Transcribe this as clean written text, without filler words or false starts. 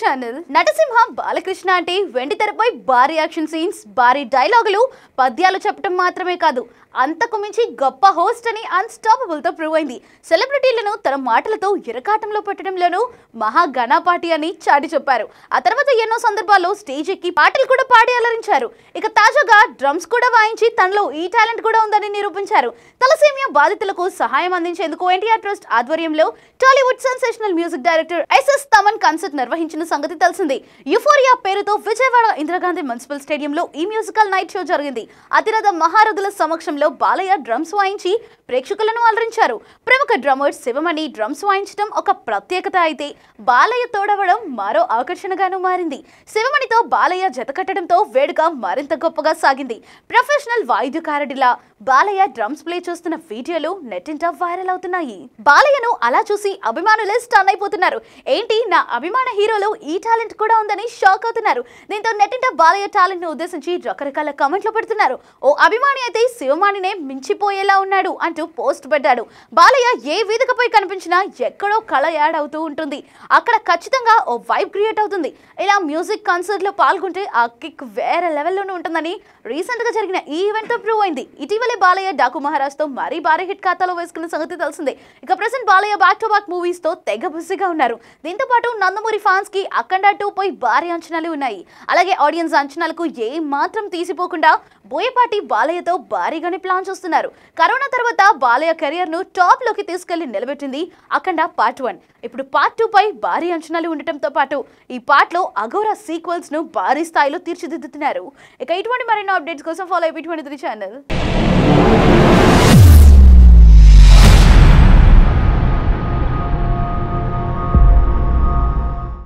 Channel. నటసింహ బాలకృష్ణ అంటే వెండి తెరపై భారీ యాక్షన్ సీన్స్, భారీ డైలాగులు, పద్యాలు చెప్పడం మాత్రమే కాదు, అంతకు మించి గొప్ప హోస్ట్ అని అన్స్టాపబుల్ తో ప్రూవ్ అయింది. సెలబ్రిటీలను తన మాటలతో ఇరకాటంలో పెట్టడంలోనూ మహా ఘనపాటి అని చాటి చెప్పారు. ఆ తర్వాత ఎన్నో సందర్భాల్లో స్టేజ్ ఎక్కి పాటలు కూడా పాడి అలరించారు. ఇక తాజాగా డ్రమ్స్ కూడా వాయించి తనలో ఈ టాలెంట్ కూడా ఉందని నిరూపించారు. తలసేమియా బాధితులకు సహాయం అందించేందుకు ఎన్టీఆర్ ట్రస్ట్ ఆధ్వర్యంలో Tollywood sensational music director SS Thaman concert నిర్వహించిన సంగతి తెలిసింది. యూఫోరియా పేరుతో విజయవాడ ఇందిరాగాంధీ మున్సిపల్ స్టేడియంలో ఈ మ్యూజికల్ నైట్ షో జరిగింది. అతిరథ మహారథుల సమక్షంలో బాలయ్య డ్రమ్స్ వాయించి ప్రేక్షకులను అలరించారు. ప్రముఖ డ్రమ్మర్ శివమణి డ్రమ్స్ వాయించడం ఒక ప్రత్యేకత అయితే, బాలయ్య తోడవడం మరో ఆకర్షణగాను మారింది. శివమణితో బాలయ్య జతకట్టడంతో వేడుక మరింత గొప్పగా సాగింది. ప్రొఫెషనల్ వాయిద్యకారుడిలా బాలయ్య డ్రమ్స్ ప్లే చేస్తున్న వీడియోలు నెట్టింట వైరల్ అవుతున్నాయి. బాలయ్యను అలా చూసి అభిమానులే స్టన్ అయిపోతున్నారు. ఏంటి, నా అభిమాన హీరోలో ఈ టాలెంట్ కూడా ఉందని షాక్ అవుతున్నారు. దీంతో నెట్టింట బాలయ్య టాలెంట్ ను ఉద్దేశించి రకరకాల కామెంట్లు పెడుతున్నారు. ఓ అభిమాని అయితే శివమానినే మించిపోయేలా ఉన్నాడు అంటూ పోస్ట్ పెట్టాడు. బాలయ్య ఏ వేదికపై కనిపించినా ఎక్కడో కళ యాడ్ అవుతూ ఉంటుంది. అక్కడ ఖచ్చితంగా ఓ వైబ్ క్రియేట్ అవుతుంది. ఇలా మ్యూజిక్ కాన్సర్ట్ లో పాల్గొంటే ఆ కిక్ వేరే లెవెల్లోనే ఉంటుందని రీసెంట్ గా జరిగిన ఈ ఈవెంట్ తో ప్రూవ్ అయింది. ఇటీవలే బాలయ్య డాకు మహారాజ్ తో మరీ భారీ హిట్ ఖాతాలో వేసుకున్న సంగతి తెలిసిందే. ఇక present Balayya back to back movies తో తెగ బిజీగా ఉన్నారు. దీంతో పాటు నందమూరి ఫ్యాన్స్ కి అఖండ 2 పై భారీ అంచనాలు ఉన్నాయి. అలాగే ఆడియన్స్ అంచనాలకు ఏ మాత్రం తీసిపోకుండా బోయపాటి బాలయ్యతో భారీగానే ప్లాన్ చేస్తున్నారు. కరోనా తర్వాత బాలయ్య కెరియర్ ను టాప్ లోకి తీసుకెళ్లి నిలబెట్టింది అఖండ పార్ట్ 1. ఇప్పుడు పార్ట్ 2 పై భారీ అంచనాలు ఉండటంతో పాటు ఈ పార్ట్ లో అఘోరా సీక్వెల్స్ ను భారీ స్థాయిలో తీర్చిదిద్దుతున్నారు. ఇక ఇటువంటి మరిన్ని అప్డేట్స్ కోసం ఫాలో అయిపోయి 23 ఛానల్.